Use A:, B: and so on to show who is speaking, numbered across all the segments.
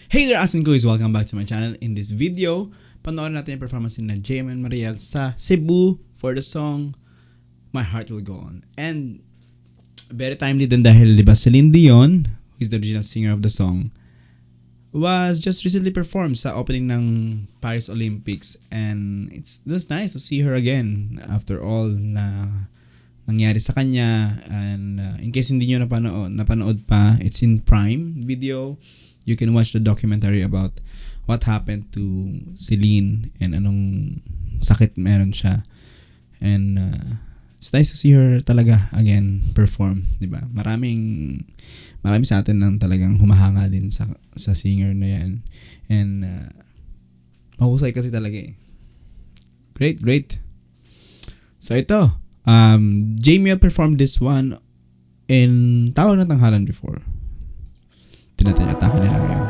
A: Hey there, Asin Guys! Welcome back to my channel. In this video, panoorin natin yung performance ni JM and Mariel sa Cebu for the song My Heart Will Go On. And very timely din dahil diba Celine Dion, who is the original singer of the song, was just recently performed sa opening ng Paris Olympics, and it was nice to see her again after all na nangyari sa kanya. And in case hindi nyo napanood pa, it's in Prime Video. You can watch the documentary about what happened to Celine and anong sakit meron siya. And it's nice to see her talaga again perform, 'di ba? Marami sa atin nang talagang humahanga din sa singer na 'yan. And mahusay kasi talaga eh. Great. So ito, Jamie performed this one in Tawag ng Tanghalan before. Tinatayataka nila ngayon.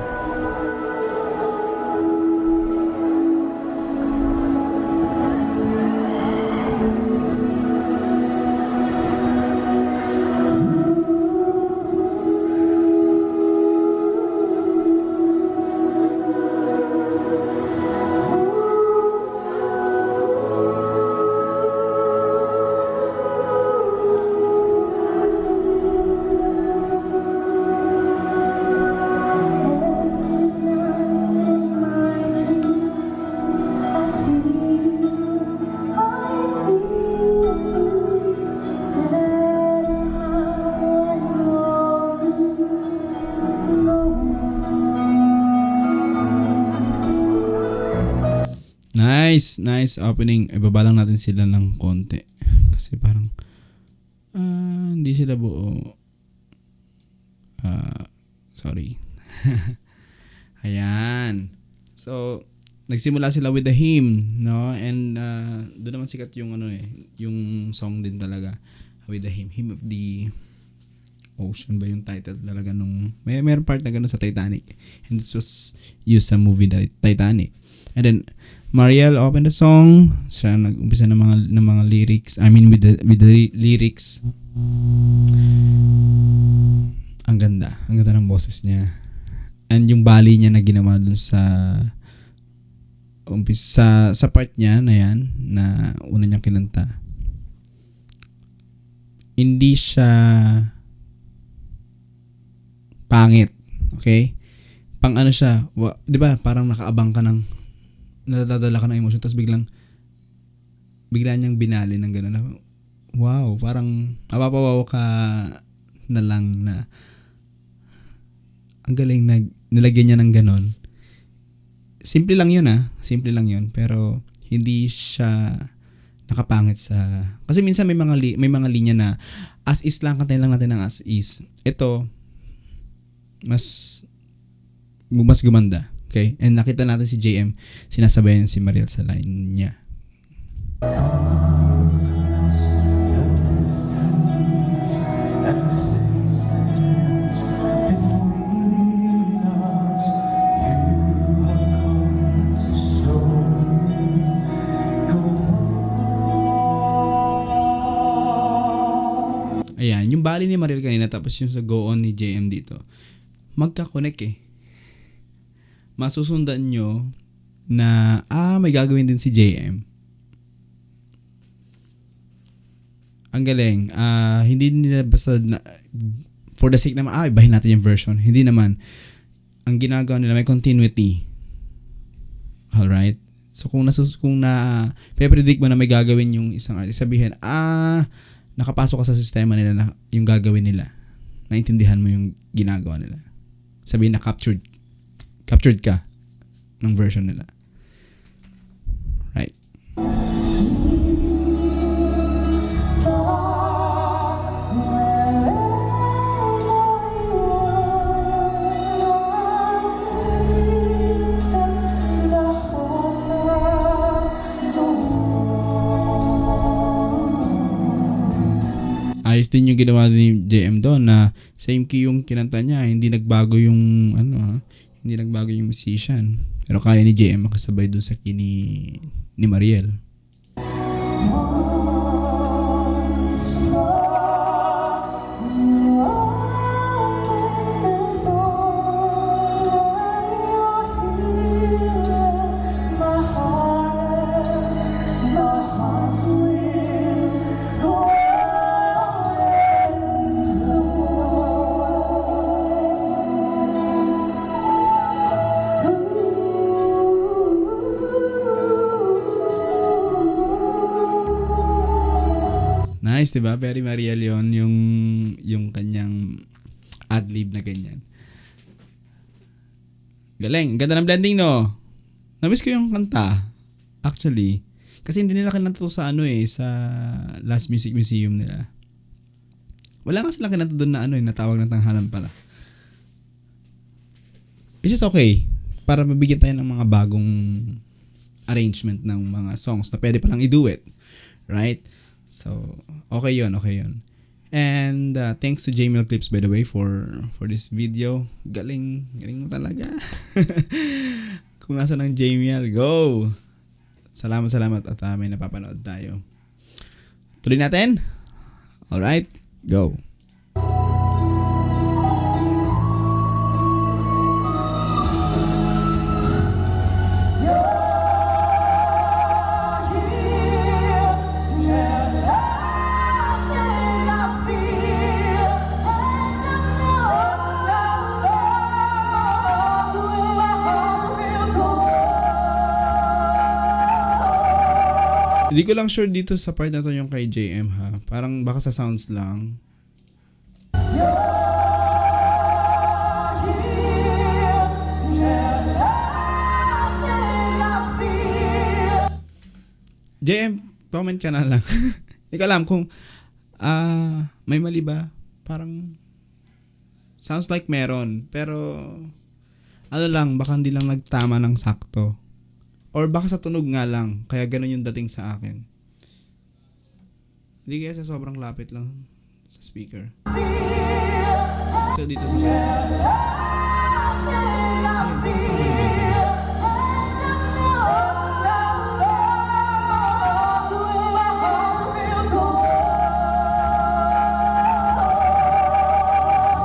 A: Nice opening. Ibaba lang natin sila ng konti kasi parang hindi sila buo. Sorry. Ayan. So nagsimula sila with the hymn, no? And doon naman sikat yung yung song din talaga with the hymn of the Ocean ba yung title talaga nung mayroon part na gano'n sa Titanic, and this was used sa movie Titanic. And then Mariel opened the song. Siya nag-umpisa ng mga lyrics. I mean with the lyrics. Ang ganda ng boses niya. And yung bali niya na ginawa dun sa umpisa sa part niya na yan na una niyang kinanta. Hindi siya pangit. Okay? Pang ano siya, 'di ba? Parang nakaabang ka ng nadadala ka ng emotion, tapos bigla niyang binali ng gano'n. Wow, parang mapapawaw ka na lang na ang galing na nilagyan niya ng gano'n. Simple lang yun pero hindi siya nakapangit sa, kasi minsan may mga linya na as is lang, kantayin lang natin ng as is. Ito mas gumanda. Okay? And nakita natin si JM, sinasabayan si Mariel sa line niya. Ayan, yung bali ni Mariel kanina tapos yung sa go on ni JM dito, magka-connect eh. Masusundan nyo na may gagawin din si JM. Ang galing. Hindi nila basta for the sake na ibahin natin yung version. Hindi naman. Ang ginagawa nila may continuity. Alright? So kung pe-predict mo na may gagawin yung isang artist, sabihin nakapasok ka sa sistema nila na yung gagawin nila. Naintindihan mo yung ginagawa nila. Sabihin na captured ka ng version nila. Right. Ayos din yung ginawa ni JM doon na same key yung kinanta niya, hindi nagbago yung hindi nagbago yung musician. Pero kaya ni JM makasabay dun sa key ni Mariel. Nice, 'di ba? Very Mariel 'yon, yung kanyang ad-lib na ganyan. Galing, ganda ng blending, no? Na-miss ko yung kanta. Actually, kasi hindi nila kinanta to sa sa Last Music Museum nila. Wala nga silang kinanta doon na natawag ng tanghalan pala. Which is okay, para mabigyan tayo ng mga bagong arrangement ng mga songs na pwede palang i-duet. Right? So, okay yun. And thanks to JML Clips, by the way, for this video. Galing mo talaga. Kung nasa ng JML, go! Salamat at may napapanood tayo. Tuloy natin? Alright, go! Hindi ko lang sure dito sa part na to yung kay JM ha. Parang baka sa sounds lang. JM, comment ka na lang. Hindi ko alam kung may mali ba? Parang sounds like meron. Pero baka hindi lang nagtama ng sakto. Or baka sa tunog nga lang, kaya ganun yung dating sa akin. Hindi kaya sa sobrang lapit lang sa speaker. Ito dito sa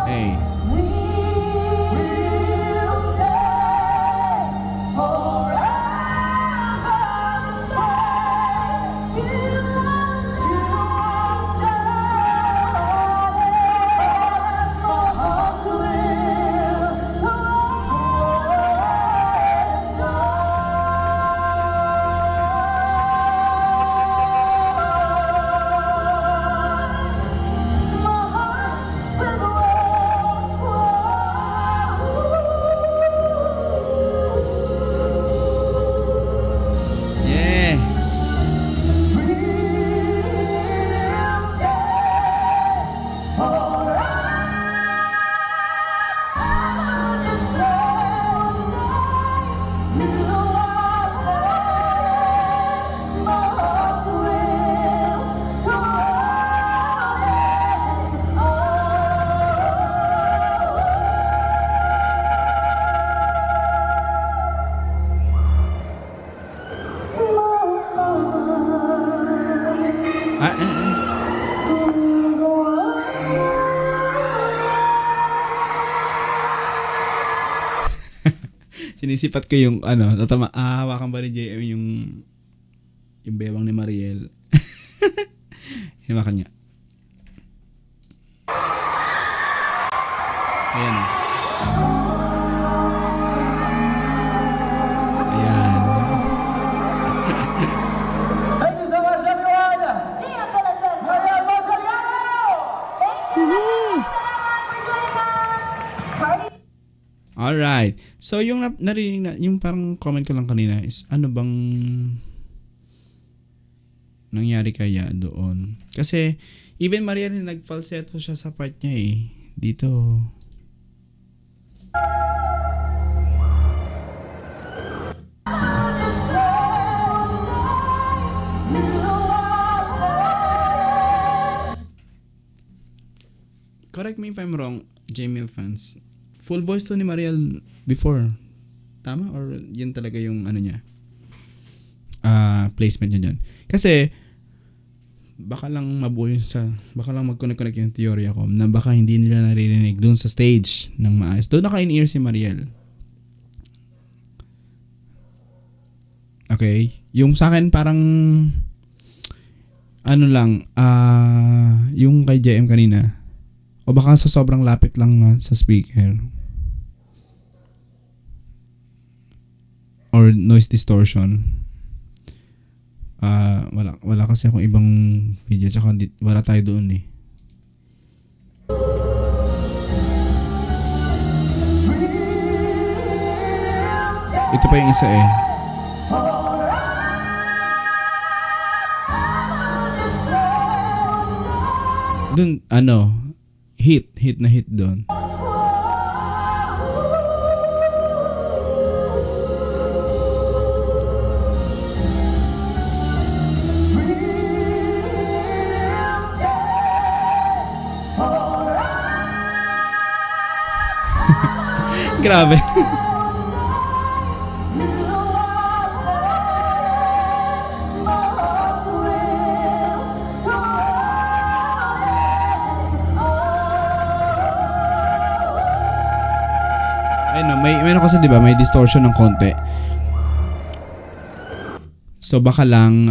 A: Hey. Sinisipat ko yung hawakan ba ni JM yung bewang ni Mariel. Hinawakan niya. Ayan. Ayan.
B: Thank you so much, everyone! Mariel Montaliano! Thank you! Salamat for joining us! Party!
A: Alright. So, yung narinig na, yung parang comment ko lang kanina is, ano bang nangyari kaya doon? Kasi, even Mariel, nag-falsetto siya sa part niya dito. Correct me if I'm wrong, JML fans. Full voice to ni Mariel before. Tama? Or yun talaga yung niya? Placement niya dyan. Kasi, baka lang baka lang mag-connect yung teorya ko na baka hindi nila naririnig doon sa stage ng maayos. Doon naka-in-ear si Mariel. Okay? Yung sa akin parang yung kay JM kanina, o baka sa sobrang lapit lang sa speaker. Or noise distortion. Wala kasi akong ibang video, tsaka wala tayo doon eh. Ito pa yung isa eh. Doon, hit na hit doon. Grabe. May kasi 'di ba, may distortion ng konti. So baka lang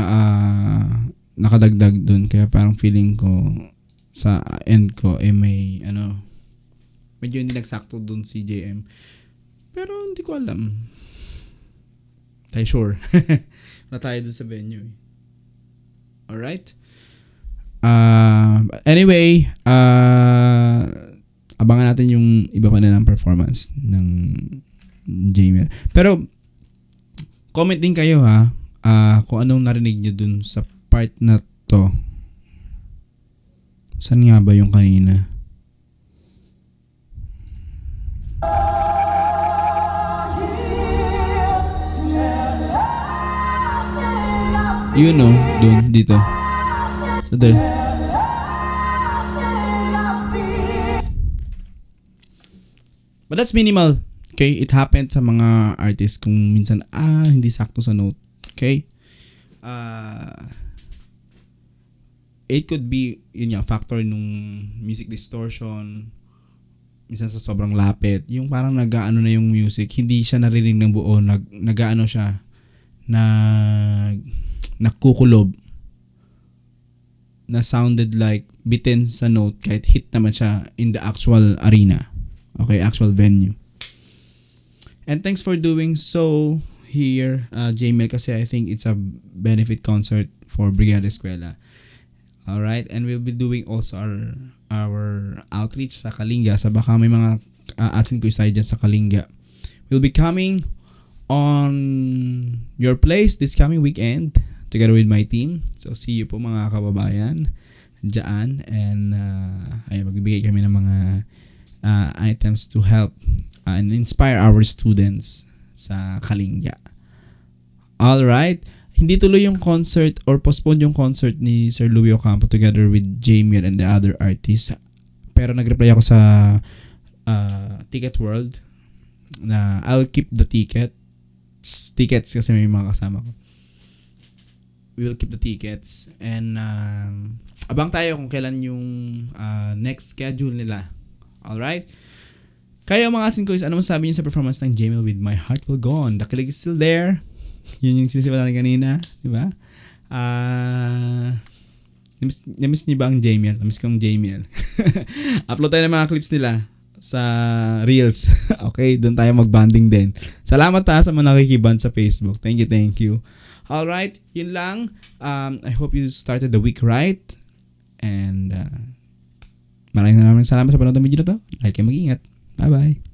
A: nakadagdag dun, kaya parang feeling ko sa end ko may medyo hindi nagsakto dun si JM. Pero hindi ko alam. Tayo sure. Wala tayo dun sa venue eh. Alright? Anyway, abangan natin yung iba pa nilang performance ng Jamel. Pero comment din kayo ha, kung anong narinig nyo dun sa part na to. Saan nga ba yung kanina? Yun o, dun, dito. So there. But that's minimal. Okay? It happened sa mga artists kung minsan, hindi sakto sa note. Okay? It could be, yun nga, factor nung music distortion. Minsan sa sobrang lapit. Yung parang nag-aano na yung music. Hindi siya narinig ng buo. Nag-aano siya. Nakukulob. Na sounded like bitin sa note kahit hit naman siya in the actual arena. Okay, actual venue. And thanks for doing so here, Jamel, kasi I think it's a benefit concert for Brigada Eskwela. Alright, and we'll be doing also our outreach sa Kalinga. Sa baka may mga asin ko tayo dyan sa Kalinga. We'll be coming on your place this coming weekend together with my team. So see you po mga kababayan dyan. And magbibigay kami ng mga items to help and inspire our students sa Kalinga. Alright. Hindi tuloy yung concert or postpone yung concert ni Sir Louie Ocampo together with Jamie and the other artists. Pero nag-reply ako sa Ticket World na I'll keep the tickets kasi may mga kasama ko. We will keep the tickets and abang tayo kung kailan yung next schedule nila. Alright? Kaya mga asin ko, ano masasabi niyo sa performance ng Jamel with My Heart Will Go On? The kilig is still there. Yun yung sinisipan natin kanina. Diba? Namiss niyo ba ang Jamel? Namiss ko ang Jamel. Upload tayo ng mga clips nila sa Reels. Okay? Doon tayo mag-bonding din. Salamat sa mga nakikiband sa Facebook. Thank you. Alright, yun lang. I hope you started the week right. And maraming salamat sa panood ng video na to. Like kayo, mag-ingat. Bye-bye.